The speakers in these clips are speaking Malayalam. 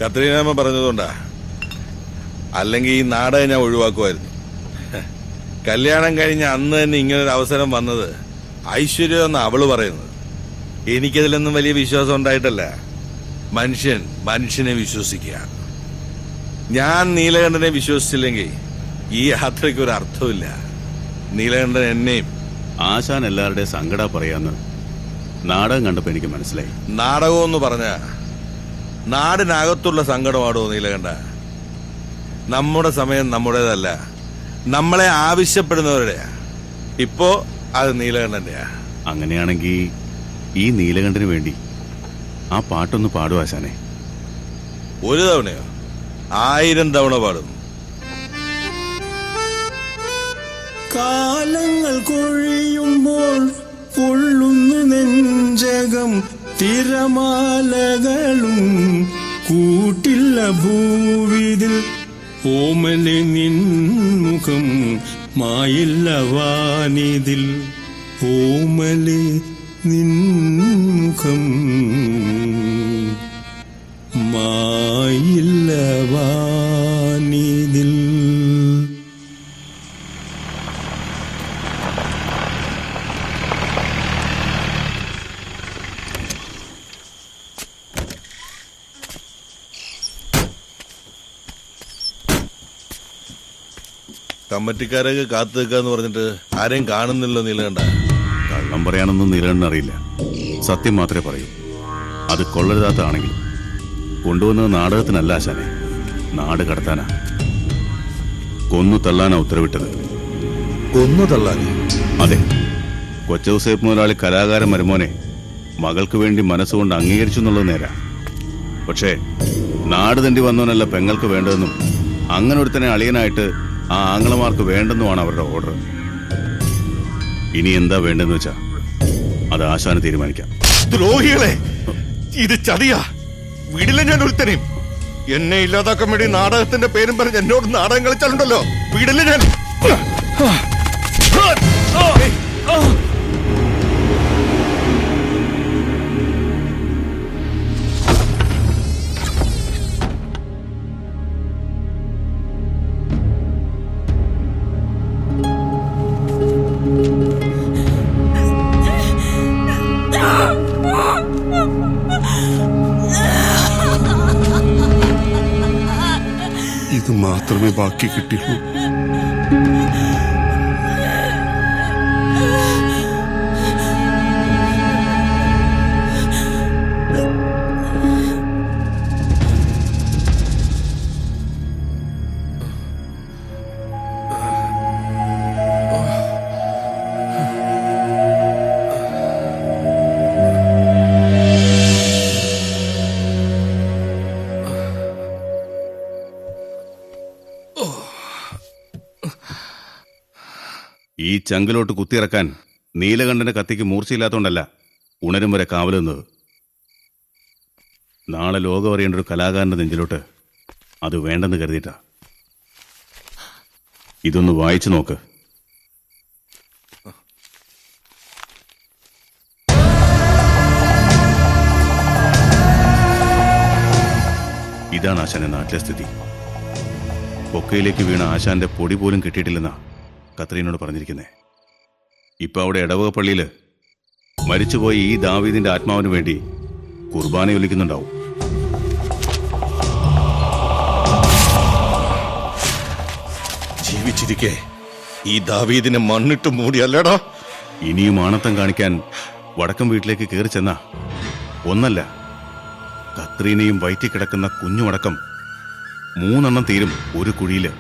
കത്രീനാമ്മ പറഞ്ഞതുകൊണ്ടാ, അല്ലെങ്കിൽ ഈ നാടകം ഞാൻ ഒഴിവാക്കുമായിരുന്നു. കല്യാണം കഴിഞ്ഞ അന്ന് തന്നെ ഇങ്ങനൊരു അവസരം വന്നത് ഐശ്വര്യം എന്ന് അവള് പറയുന്നത്. എനിക്കതിലൊന്നും വലിയ വിശ്വാസം ഉണ്ടായിട്ടല്ല. മനുഷ്യനെ വിശ്വസിക്കുക. ഞാൻ നീലകണ്ഠനെ വിശ്വസിച്ചില്ലെങ്കിൽ ഈ യാത്രയ്ക്ക് ഒരു അർത്ഥമില്ല. നീലകണ്ഠൻ എന്നെയും. ആശാൻ എല്ലാവരുടെയും സങ്കടം പറയാന്ന് നാടകം കണ്ടപ്പോ എനിക്ക് മനസ്സിലായി. നാടകം എന്ന് പറഞ്ഞ നാടിനകത്തുള്ള സങ്കടമാണോ നീലകണ്ഠ? നമ്മുടെ സമയം നമ്മുടേതല്ല, നമ്മളെ ആവശ്യപ്പെടുന്നവരുടെയാ. ഇപ്പോ അത് നീലകണ്ഠന്റെയാ. അങ്ങനെയാണെങ്കിൽ ഈ നീലകണ്ഠന് വേണ്ടി ആ പാട്ടൊന്ന് പാടും ആശാനെ. ഒരു തവണയോ 1000 തവണ പാടും. കാലങ്ങൾ കൊഴിയുമ്പോൾ പൊള്ളുന്നു നെഞ്ചകം, തിരമാലകളും കൂട്ടില്ല ഭൂവിതിൽ. ഓമലെ നിൻമുഖം മായില്ല വാനിതിൽ, ഓമലെ നിൻമുഖം മായില്ല വാനിതിൽ. കമ്മറ്റിക്കാരൊക്കെ കാത്തു നിൽക്കാന്ന് പറഞ്ഞിട്ട് ആരെയും കാണുന്നില്ലോ നീലകണ്ഠ? കള്ളം പറയാനൊന്നും നീലകണ്ഠൻ അറിയില്ല. സത്യം മാത്രമേ പറയൂ. അത് കൊള്ളരുതാത്താണെങ്കിൽ കൊണ്ടുവന്നത് നാടകത്തിനല്ല ആശാനെ, നാട് കടത്താനാ. കൊന്നു തള്ളാനാ ഉത്തരവിട്ടത്. കൊന്നു തള്ളാൻ? അതെ. കൊച്ചൗസേപ്പ് മുതലാളി കലാകാരൻ മരുമോനെ മകൾക്ക് വേണ്ടി മനസ്സുകൊണ്ട് അംഗീകരിച്ചു എന്നുള്ളത് നേരാ. പക്ഷേ നാട് തണ്ടി വന്നവനല്ല പെങ്ങൾക്ക് വേണ്ടതെന്നും അങ്ങനെ ഒരുത്തനെ അളിയനായിട്ട് ആ ആംഗ്ലമാർക്ക് വേണ്ടെന്നുമാണ് അവരുടെ ഓർഡർ. ഇനി എന്താ വേണ്ടെന്ന് വെച്ചാ അത് ആശാന് തീരുമാനിക്കാം. ദ്രോഹികളെ, ഇത് ചതിയാ. വീടില്ല ഞാൻ ഒരുത്തനെയും. എന്നെ ഇല്ലാതാക്കാൻ വേണ്ടി നാടകത്തിന്റെ പേരും പറഞ്ഞ് എന്നോട് നാടകം കളിച്ചാലുണ്ടല്ലോ, വീടില്ല ഞാൻ. ഇത് മാത്രമേ ബാക്കി കിട്ടിയുള്ളൂ. ഈ ചങ്കിലോട്ട് കുത്തിയിറക്കാൻ നീലകണ്ഠന്റെ കത്തിക്ക് മൂർച്ചയില്ലാത്തോണ്ടല്ല ഉണരും വരെ കാവലുന്നത്. നാളെ ലോകം അറിയേണ്ട ഒരു കലാകാരന്റെ നെഞ്ചിലോട്ട് അത് വേണ്ടെന്ന് കരുതിയിട്ടാ. ഇതൊന്ന് വായിച്ചു നോക്ക്. ഇതാണ് ആശാന്റെ നാട്ടിലെ സ്ഥിതി. പൊക്കയിലേക്ക് വീണ ആശാന്റെ പൊടി പോലും കിട്ടിയിട്ടില്ലെന്നാ കത്രീനോട് പറഞ്ഞിരിക്കുന്നേ. ഇപ്പൊ അവിടെ ഇടവക പള്ളിയില് മരിച്ചുപോയി ഈ ദാവീദിന്റെ ആത്മാവിന് വേണ്ടി കുർബാന ഒലിക്കുന്നുണ്ടാവും. ജീവിച്ചിരിക്കെ ഈ ദാവീദിനെ മണ്ണിട്ട് മൂടിയല്ലേടാ. ഇനിയും ആണത്തം കാണിക്കാൻ വടക്കം വീട്ടിലേക്ക് കയറി ചെന്നാ ഒന്നല്ല, കത്രീനയും വയറ്റി കിടക്കുന്ന കുഞ്ഞുമടക്കം 3 എണ്ണം തീരും ഒരു കുഴിയില്.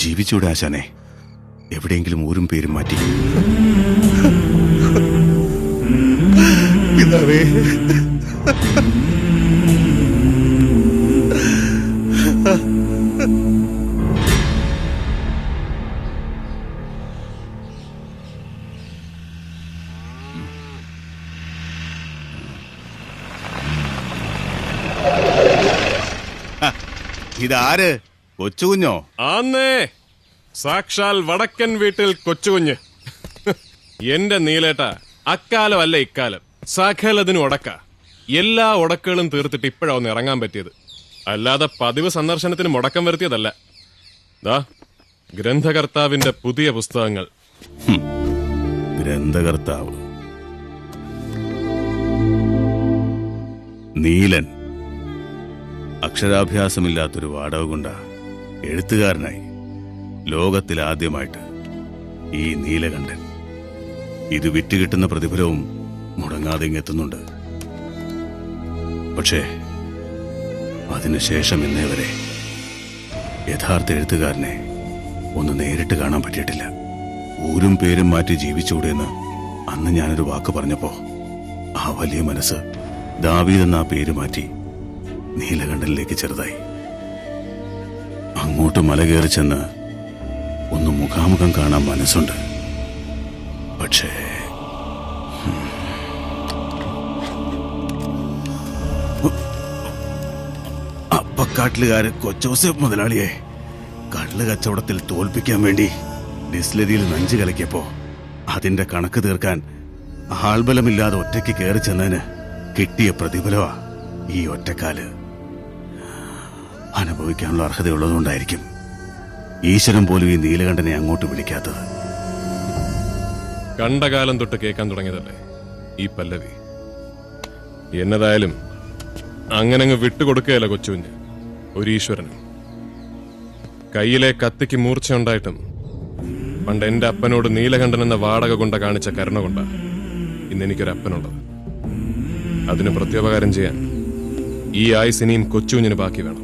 ജീവിച്ചൂടെ ആശാനെ? എവിടെയെങ്കിലും ഊരും പേരും മാറ്റി. പിതാവേ, ഇതാര്? കൊച്ചുകുഞ്ഞോ? ആന്നേ, സാക്ഷാൽ വടക്കൻ വീട്ടിൽ കൊച്ചുകുഞ്ഞ്. എന്റെ നീലേട്ട, അക്കാലം അല്ല ഇക്കാലം, സകലതിനും ഉടക്ക. എല്ലാ ഉടക്കുകളും തീർത്തിട്ട് ഇപ്പോഴാ ഒന്ന് ഇറങ്ങാൻ പറ്റിയത്. അല്ലാതെ പതിവ് സന്ദർശനത്തിന് മുടക്കം വരുത്തിയതല്ല. ദാ ഗ്രന്ഥകർത്താവിന്റെ പുതിയ പുസ്തകങ്ങൾ. ഗ്രന്ഥകർത്താവ് നീലൻ. അക്ഷരാഭ്യാസമില്ലാത്തൊരു വാടക കൊണ്ട എഴുത്തുകാരനായി ലോകത്തിലാദ്യമായിട്ട് ഈ നീലകണ്ഠൻ. ഇത് വിറ്റുകിട്ടുന്ന പ്രതിഫലവും മുടങ്ങാതെ ഇങ്ങെത്തുന്നുണ്ട്. പക്ഷേ അതിനുശേഷം ഇന്നേ വരെ യഥാർത്ഥ എഴുത്തുകാരനെ ഒന്ന് നേരിട്ട് കാണാൻ പറ്റിയിട്ടില്ല. ഊരും പേരും മാറ്റി ജീവിച്ചൂടെന്ന് അന്ന് ഞാനൊരു വാക്ക് പറഞ്ഞപ്പോ ആ വലിയ മനസ്സ് ദാവീദ് എന്ന ആ പേര് മാറ്റി നീലകണ്ഠനിലേക്ക് ചെറുതായി. അങ്ങോട്ട് മലകയറി ചെന്ന് ഒന്ന് മുഖാമുഖം കാണാൻ മനസ്സുണ്ട്. പക്ഷേ അപ്പക്കാട്ടിലുകാര് കൊച്ചോസേപ്പ് മുതലാളിയെ കള്ള് കച്ചവടത്തിൽ തോൽപ്പിക്കാൻ വേണ്ടി ഡിസ്ലരിയിൽ നഞ്ചു കലക്കിയപ്പോ അതിന്റെ കണക്ക് തീർക്കാൻ ആൾബലമില്ലാതെ ഒറ്റയ്ക്ക് കയറി ചെന്നതിന് കിട്ടിയ പ്രതിഫലമാ ഈ ഒറ്റക്കാല്. അനുഭവിക്കാനുള്ള അർഹതയുള്ളതുകൊണ്ടായിരിക്കും ഈശ്വരൻ പോലും ഈ നീലകണ്ഠനെ അങ്ങോട്ട് വിളിക്കാത്തത്. കണ്ട കാലം തൊട്ട് കേൾക്കാൻ തുടങ്ങിയതല്ലേ ഈ പല്ലവി. എന്നതായാലും അങ്ങനങ്ങ് വിട്ടുകൊടുക്കുകയല്ല കൊച്ചുകുഞ്ഞ് ഒരു ഈശ്വരനും. കയ്യിലെ കത്തിക്ക് മൂർച്ചയുണ്ടായിട്ടും പണ്ട് എന്റെ അപ്പനോട് നീലകണ്ഠൻ എന്ന വാടക കൊണ്ട കാണിച്ച കരുണ കൊണ്ട ഇന്നെനിക്കൊരപ്പനുള്ളത്. അതിന് പ്രത്യുപകാരം ചെയ്യാൻ ഈ ആയുസിനെയും കൊച്ചുകുഞ്ഞിന് ബാക്കി വേണം.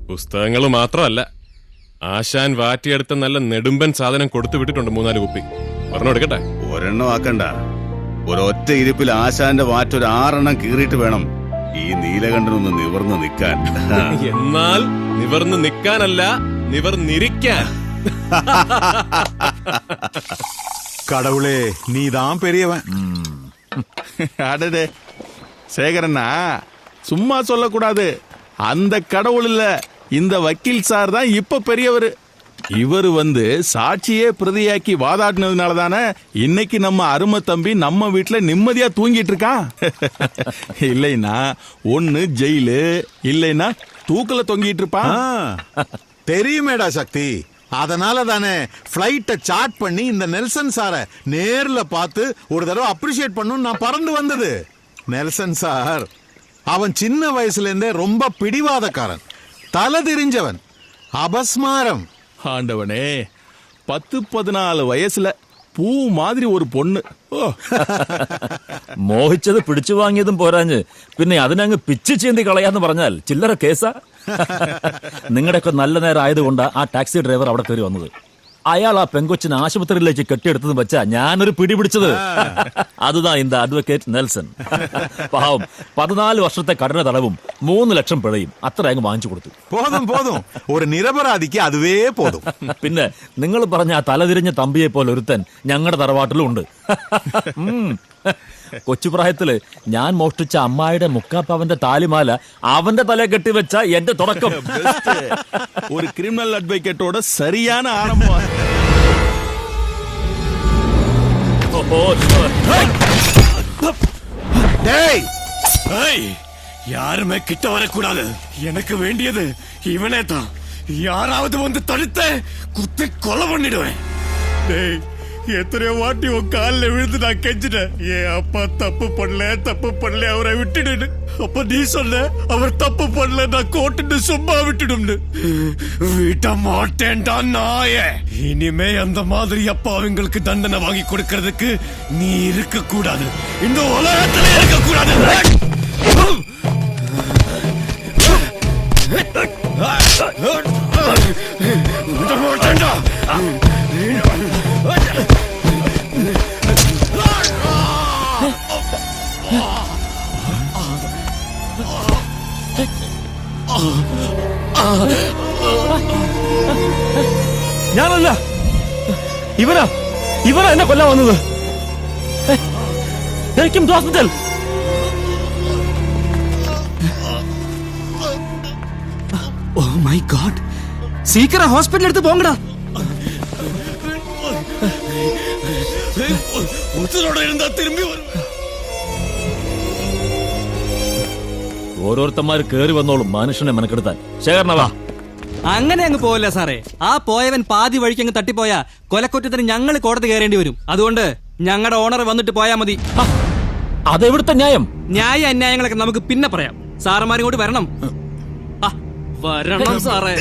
പുസ്തകങ്ങൾ മാത്രമല്ല, ആശാൻ വാറ്റിയെടുത്ത നല്ല നെടുമ്പൻ സാധനം കൊടുത്തു വിട്ടിട്ടുണ്ട് 3-4 കുപ്പി. പറഞ്ഞെടുക്കട്ടെ? ഒരെണ്ണം ആക്കണ്ട, ഒരൊറ്റ ഇരിപ്പിൽ ആശാന്റെ വാറ്റൊരു 6 കീറിയിട്ട് വേണം ഈ നീലകണ്ഠനൊന്ന് നിവർന്ന് നിൽക്കാൻ. എന്നാൽ നിവർന്ന് നിൽക്കാനല്ല, നിവർന്നിരിക്കാൻ. கடவுளே நீதான் பெரியவன். அடடே சேகரண்ணா, சும்மா சொல்லக்கூடாது. அந்த கடவுள் இல்ல, இந்த வக்கீல் சார் தான் இப்ப பெரியவர். இவர் சாட்சியே பிரதியாக்கி வாதாடினதுனால தானே இன்னைக்கு நம்ம அருமை தம்பி நம்ம வீட்டுல நிம்மதியா தூங்கிட்டு இருக்கான். இல்லைன்னா ஒன்னு ஜெயிலு, இல்லைன்னா தூக்கல தொங்கிட்டு இருப்பான். தெரியுமேடா சக்தி, அதனால தானே பிளைட்ட சார்ட் பண்ணி இந்த நெல்சன் சார நேர்ல பார்த்து ஒரு தடவை அப்ரிஷியேட் பண்ணணும் நான் பறந்து வந்தது. நெல்சன் சார் அவன் சின்ன வயசுல இருந்தே ரொம்ப பிடிவாதக்காரன், தலை தெரிஞ்சவன், அபஸ்மாரம். ஆண்டவனே, 10-14 വയസ്സിലെ പൂ മാതിരി ഒരു പൊണ്ണ്. മോഹിച്ചത് പിടിച്ചു വാങ്ങിയതും പോരാഞ്ഞ് പിന്നെ അതിനങ്ങ് പിച്ചു ചീന്തി കളയാന്ന് പറഞ്ഞാൽ ചില്ലറ കേസാ. നിങ്ങളുടെയൊക്കെ നല്ല നേരം ആയതുകൊണ്ടാ ആ ടാക്സി ഡ്രൈവർ അവിടെ കയറി വന്നത്. അയാൾ ആ പെങ്കൊച്ചിനെ ആശുപത്രിയിലേക്ക് കെട്ടിയെടുത്തത് വെച്ചാ ഞാനൊരു പിടി പിടിച്ചത്. അതുതാ ഇന്ത അഡ്വക്കേറ്റ് നെൽസൺ. പാവം 14 വർഷത്തെ കഠിന തടവും 3 ലക്ഷം പിഴയും അത്ര അങ്ങ് വാങ്ങിച്ചു കൊടുത്തു. போதும் போதும், ஒரு நிரപരാധിക്ക് അതുവേ പോതും. പിന്നെ നിങ്ങൾ പറഞ്ഞ ആ തലതിരിഞ്ഞ തമ്പിയെ പോലെ ഒരുത്തൻ ഞങ്ങളുടെ തറവാട്ടിലും ഉണ്ട്. കൊച്ചുപ്രായത്തില് ഞാൻ മോഷ്ടിച്ച അമ്മായിയുടെ മുക്കാപ്പവന്റെ താലിമാല അവന്റെ തല കെട്ടിവെച്ച എന്റെ തുടക്കം. ഒരു ക്രിമിനൽ അഡ്വക്കേറ്റോട് சரியான ആരംഭം. யாருமே கிட்ட வரக்கூடாது. எனக்கு வேண்டியது இவனே தான். யாராவது வந்து தடுத்து குத்தி கொலை பண்ணிடுவேன். எத்தனையோ வாட்டி உன் காலில் விழுந்து நான் கெஞ்சிட்டேன், ஏன் அப்பா தப்பு பண்ணல அவரை விட்டுடு. அப்ப நீ சொன்ன அவர் தப்பு பண்ணல, நான் கோட்டுட்டு சும்மா விட்டுடும்னு. விட மாட்டேன்டா நாயே. இனிமே அந்த மாதிரி அப்பா அவங்களுக்கு தண்டனை வாங்கி கொடுக்கறதுக்கு நீ இருக்க கூடாது, இந்த உலகத்துல இருக்க கூடாது. விட மாட்டேன்டா. ഞാനല്ല, ഇവനാ എന്നെ കൊല്ലാൻ വന്നത്. ഹോസ്പിറ്റൽ. ഓ മൈ ഗോഡ്, സീക്കിരം ഹോസ്പിറ്റൽ എടുത്ത് പോങ്ങടാ. உத்தரோட இருந்தா திரும்பி வருவேன். ഓരോരുത്തന്മാർ കേറി വന്നോളും മനുഷ്യനെ മെനക്കെടുത്താൻ. ശേഖരനവാ. അങ്ങനെ അങ്ങ് പോവല്ല സാറേ. ആ പോയവൻ പാതി വഴിക്ക് അങ്ങ് തട്ടിപ്പോയാ കൊലക്കുറ്റത്തിന് ഞങ്ങൾ കോടതി കയറേണ്ടി വരും. അതുകൊണ്ട് ഞങ്ങളുടെ ഓണർ വന്നിട്ട് പോയാ മതി. അതെവിടുത്തെ ന്യായം? ന്യായ അന്യായങ്ങളൊക്കെ നമുക്ക് പിന്നെ പറയാം. സാറന്മാരും കൂടി വരണം. വരണം സാറേ.